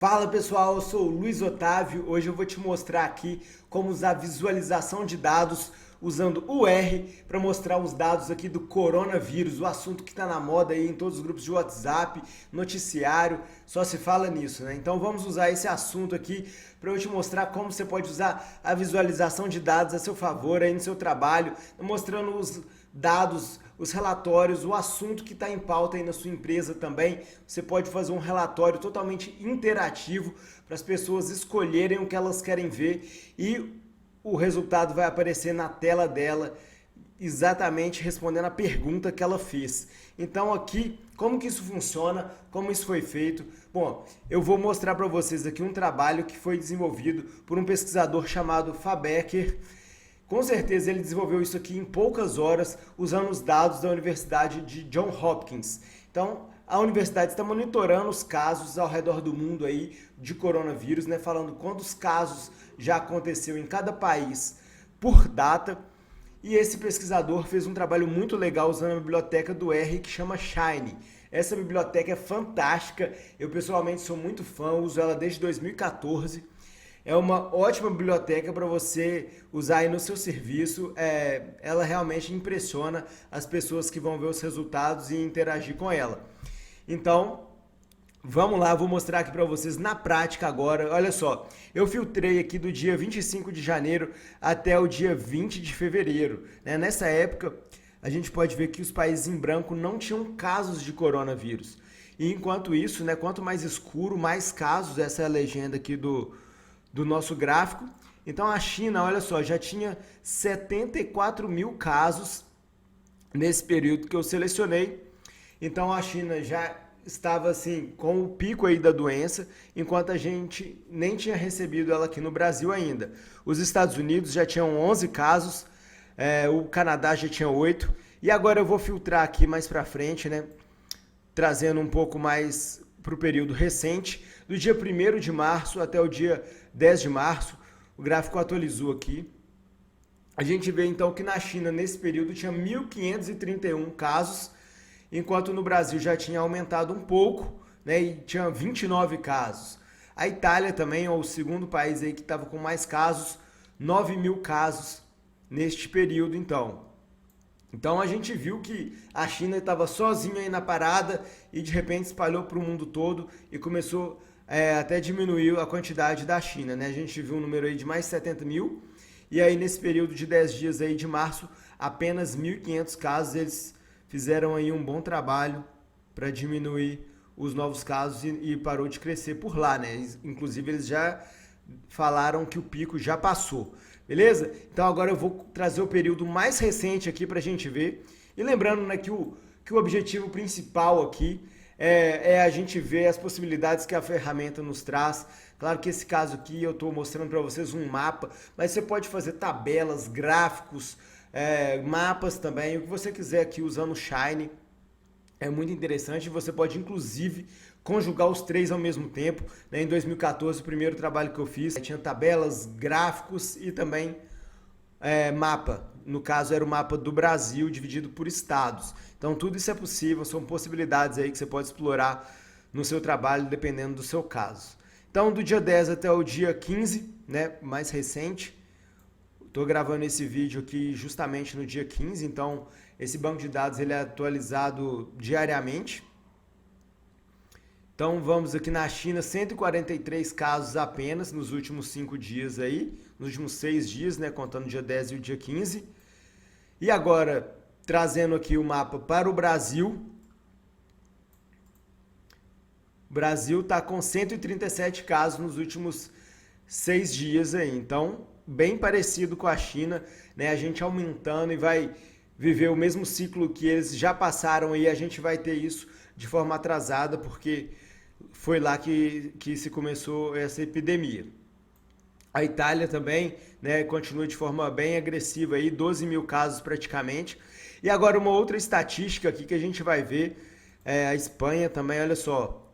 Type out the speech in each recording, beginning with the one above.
Fala pessoal, eu sou o Luiz Otávio. Hoje eu vou te mostrar aqui como usar visualização de dados usando o R para mostrar os dados aqui do coronavírus, o assunto que está na moda aí em todos os grupos de WhatsApp, noticiário, só se fala nisso, né? Então vamos usar esse assunto aqui para eu te mostrar como você pode usar a visualização de dados a seu favor aí no seu trabalho, mostrando os dados, os relatórios, o assunto que está em pauta aí na sua empresa também. Você pode fazer um relatório totalmente interativo para as pessoas escolherem o que elas querem ver e o resultado vai aparecer na tela dela, exatamente respondendo a pergunta que ela fez. Então aqui, como que isso funciona, como isso foi feito? Bom, eu vou mostrar para vocês aqui um trabalho que foi desenvolvido por um pesquisador chamado Fabecker. Com certeza ele desenvolveu isso aqui em poucas horas, usando os dados da Universidade de Johns Hopkins. Então, a universidade está monitorando os casos ao redor do mundo aí de coronavírus, né, falando quantos casos já aconteceu em cada país por data. E esse pesquisador fez um trabalho muito legal usando a biblioteca do R que chama Shine. Essa biblioteca é fantástica, eu pessoalmente sou muito fã, uso ela desde 2014. É uma ótima biblioteca para você usar aí no seu serviço. Ela realmente impressiona as pessoas que vão ver os resultados e interagir com ela. Então, vamos lá, vou mostrar aqui para vocês na prática agora. Olha só, eu filtrei aqui do dia 25 de janeiro até o dia 20 de fevereiro. Né? Nessa época, a gente pode ver que os países em branco não tinham casos de coronavírus. E enquanto isso, né, quanto mais escuro, mais casos, essa é a legenda aqui do nosso gráfico. Então a China, olha só, já tinha 74 mil casos nesse período que eu selecionei. Então a China já estava assim com o pico aí da doença, enquanto a gente nem tinha recebido ela aqui no Brasil ainda. Os Estados Unidos já tinham 11 casos, o Canadá já tinha 8, e agora eu vou filtrar aqui mais para frente, né, trazendo um pouco mais para o período recente, do dia 1º de março até o dia 10 de março, o gráfico atualizou aqui. A gente vê então que na China, nesse período, tinha 1.531 casos, enquanto no Brasil já tinha aumentado um pouco, né, e tinha 29 casos. A Itália também é o segundo país aí que estava com mais casos, 9 mil casos neste período então. Então a gente viu que a China estava sozinha aí na parada e de repente espalhou para o mundo todo e começou até diminuir a quantidade da China, né? A gente viu um número aí de mais 70 mil e aí nesse período de 10 dias aí de março, apenas 1.500 casos. Eles fizeram aí um bom trabalho para diminuir os novos casos e parou de crescer por lá, né? Inclusive eles já falaram que o pico já passou. Beleza? Então agora eu vou trazer o período mais recente aqui para a gente ver. E lembrando, né, que o objetivo principal aqui é a gente ver as possibilidades que a ferramenta nos traz. Claro que esse caso aqui eu estou mostrando para vocês um mapa, mas você pode fazer tabelas, gráficos, mapas também, o que você quiser aqui usando o Shine. É muito interessante, você pode inclusive conjugar os três ao mesmo tempo. Né? Em 2014, o primeiro trabalho que eu fiz, tinha tabelas, gráficos e também mapa. No caso, era o mapa do Brasil dividido por estados. Então, tudo isso é possível, são possibilidades aí que você pode explorar no seu trabalho, dependendo do seu caso. Então, do dia 10 até o dia 15, né, mais recente, estou gravando esse vídeo aqui justamente no dia 15, então esse banco de dados ele é atualizado diariamente. Então vamos aqui na China, 143 casos apenas nos últimos 5 dias aí, nos últimos 6 dias, né, contando o dia 10 e o dia 15. E agora, trazendo aqui o mapa para o Brasil. O Brasil está com 137 casos nos últimos 6 dias aí, então bem parecido com a China, né? A gente aumentando e vai viver o mesmo ciclo que eles já passaram e a gente vai ter isso de forma atrasada, porque foi lá que se começou essa epidemia. A Itália também, né, continua de forma bem agressiva, aí, 12 mil casos praticamente. E agora uma outra estatística aqui que a gente vai ver, a Espanha também, olha só,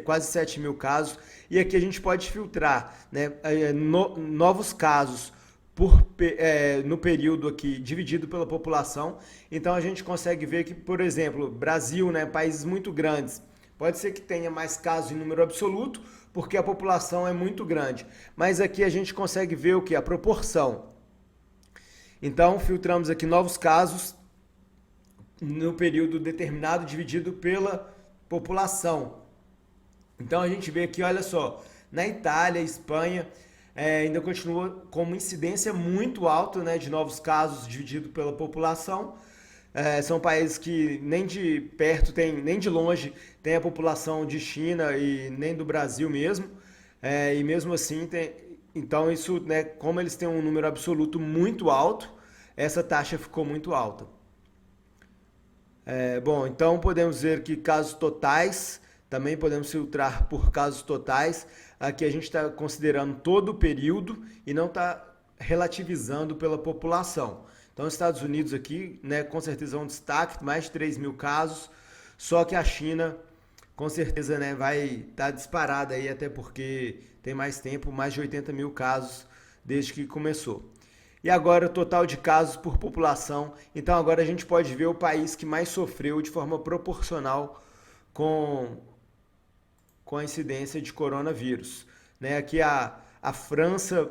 quase 7 mil casos. E aqui a gente pode filtrar, né, novos casos no período aqui dividido pela população. Então a gente consegue ver que, por exemplo, Brasil, né, países muito grandes, pode ser que tenha mais casos em número absoluto, porque a população é muito grande. Mas aqui a gente consegue ver o que? A proporção. Então, filtramos aqui novos casos no período determinado dividido pela população. Então a gente vê aqui, olha só, na Itália, Espanha, ainda continua com uma incidência muito alta, né, de novos casos dividido pela população. São países que nem de perto tem, nem de longe tem a população de China e nem do Brasil mesmo. E mesmo assim então isso, né, como eles têm um número absoluto muito alto, essa taxa ficou muito alta. Bom, então podemos ver que casos totais, também podemos filtrar por casos totais. Aqui a gente está considerando todo o período e não está relativizando pela população. Então, os Estados Unidos aqui, né, com certeza é um destaque, mais de 3 mil casos, só que a China, com certeza, né, vai estar disparada aí, até porque tem mais tempo, mais de 80 mil casos desde que começou. E agora o total de casos por população. Então agora a gente pode ver o país que mais sofreu de forma proporcional com a incidência de coronavírus. Né? Aqui a França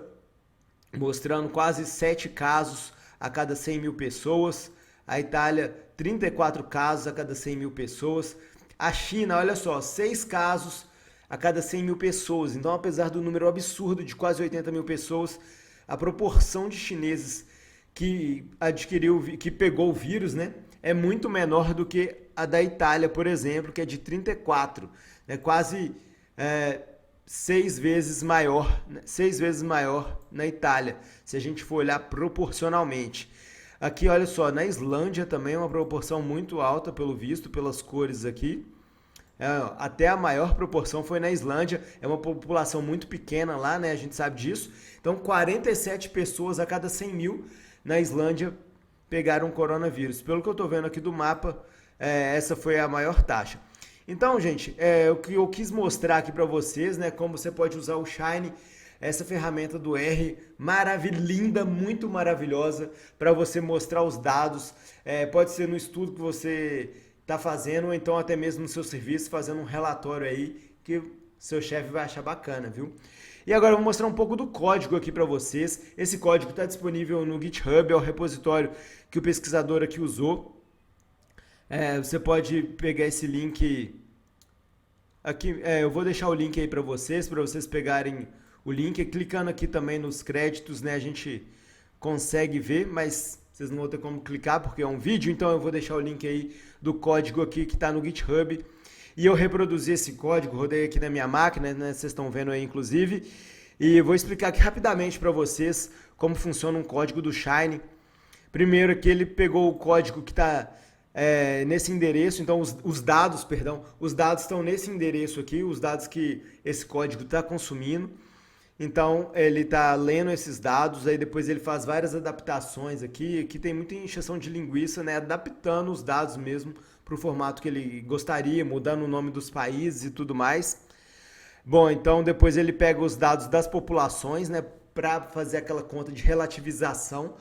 mostrando quase 7 casos a cada 100 mil pessoas. A Itália, 34 casos a cada 100 mil pessoas. A China, olha só, 6 casos a cada 100 mil pessoas. Então, apesar do número absurdo de quase 80 mil pessoas, a proporção de chineses que pegou o vírus, né, é muito menor do que a da Itália, por exemplo, que é de 34, né, quase 6 vezes maior na Itália, se a gente for olhar proporcionalmente. Aqui, olha só, na Islândia também é uma proporção muito alta, pelo visto, pelas cores aqui. Até a maior proporção foi na Islândia, é uma população muito pequena lá, né? A gente sabe disso. Então, 47 pessoas a cada 100 mil na Islândia pegaram coronavírus. Pelo que eu estou vendo aqui do mapa, essa foi a maior taxa. Então, gente, o que eu quis mostrar aqui para vocês, né? Como você pode usar o Shine, essa ferramenta do R, linda, muito maravilhosa, para você mostrar os dados. Pode ser no estudo que você está fazendo, ou então até mesmo no seu serviço, fazendo um relatório aí, que seu chefe vai achar bacana, viu? E agora eu vou mostrar um pouco do código aqui para vocês. Esse código está disponível no GitHub, é o repositório que o pesquisador aqui usou. Você pode pegar esse link aqui, eu vou deixar o link aí para vocês pegarem o link. Clicando aqui também nos créditos, né, a gente consegue ver, mas vocês não vão ter como clicar porque é um vídeo, então eu vou deixar o link aí do código aqui que está no GitHub. E eu reproduzi esse código, rodei aqui na minha máquina, né, vocês estão vendo aí inclusive, e vou explicar aqui rapidamente para vocês como funciona um código do Shine. Primeiro aqui ele pegou o código que está nesse endereço, então os dados estão nesse endereço aqui, os dados que esse código está consumindo. Então ele está lendo esses dados, aí depois ele faz várias adaptações aqui tem muita encheção de linguiça, né, adaptando os dados mesmo para o formato que ele gostaria, mudando o nome dos países e tudo mais. Bom, então depois ele pega os dados das populações, né, para fazer aquela conta de relativização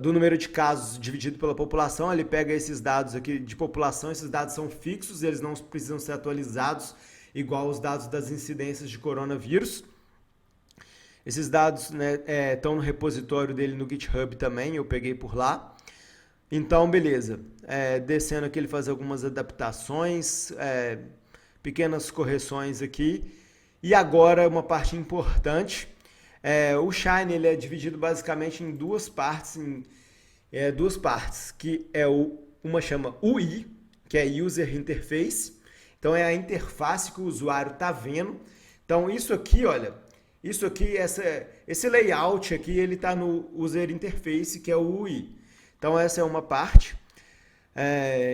do número de casos dividido pela população. Ele pega esses dados aqui de população, esses dados são fixos, eles não precisam ser atualizados, igual os dados das incidências de coronavírus. Esses dados, né, estão no repositório dele no GitHub também, eu peguei por lá. Então, beleza. Descendo aqui, ele faz algumas adaptações, pequenas correções aqui. E agora, uma parte importante. O Shine ele é dividido basicamente em duas partes, que uma chama UI, que é User Interface. Então é a interface que o usuário está vendo. Então isso aqui, olha, esse layout aqui, ele está no User Interface, que é o UI. Então essa é uma parte.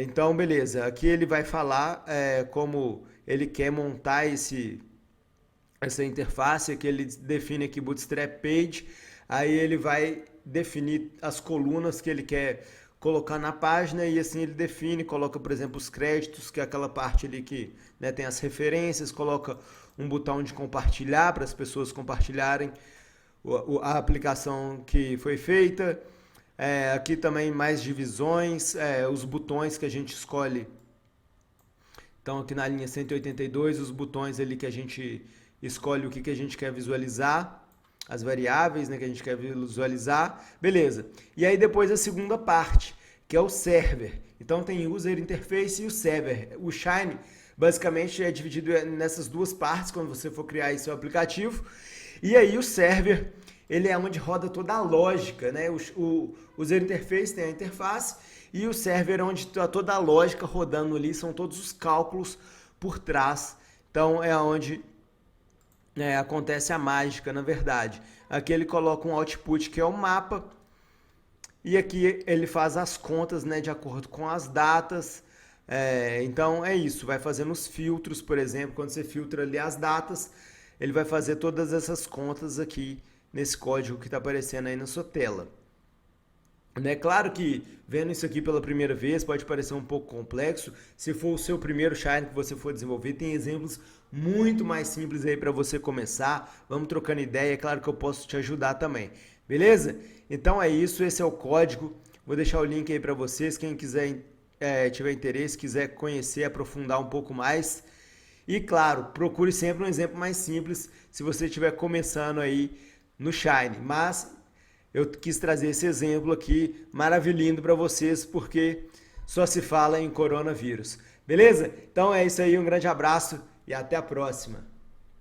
Então beleza, aqui ele vai falar como ele quer montar essa interface. Aqui ele define aqui Bootstrap Page. Aí ele vai definir as colunas que ele quer colocar na página, e assim ele define, coloca, por exemplo, os créditos, que é aquela parte ali que, né, tem as referências, coloca um botão de compartilhar para as pessoas compartilharem a aplicação que foi feita. Aqui também mais divisões, os botões que a gente escolhe Então aqui na linha 182, os botões ali que a gente escolhe o que a gente quer visualizar, as variáveis, né, que a gente quer visualizar, beleza. E aí depois a segunda parte, que é o server. Então tem o user interface e o server. O Shine basicamente é dividido nessas duas partes quando você for criar aí seu aplicativo. E aí o server, ele é onde roda toda a lógica, né? O user interface tem a interface e o server é onde está toda a lógica rodando ali, são todos os cálculos por trás. Então é onde acontece a mágica, na verdade. Aqui ele coloca um output que é o mapa e aqui ele faz as contas, né, de acordo com as datas. Então é isso, vai fazendo os filtros, por exemplo, quando você filtra ali as datas, ele vai fazer todas essas contas aqui nesse código que está aparecendo aí na sua tela. Claro que vendo isso aqui pela primeira vez pode parecer um pouco complexo. Se for o seu primeiro Shine que você for desenvolver, tem exemplos muito mais simples aí para você começar. Vamos trocando ideia, é claro que eu posso te ajudar também. Beleza? Então é isso, esse é o código. Vou deixar o link aí para vocês, quem quiser tiver interesse, quiser conhecer, aprofundar um pouco mais. E claro, procure sempre um exemplo mais simples se você estiver começando aí no Shine. Mas eu quis trazer esse exemplo aqui, maravilhoso para vocês, porque só se fala em coronavírus. Beleza? Então é isso aí, um grande abraço e até a próxima.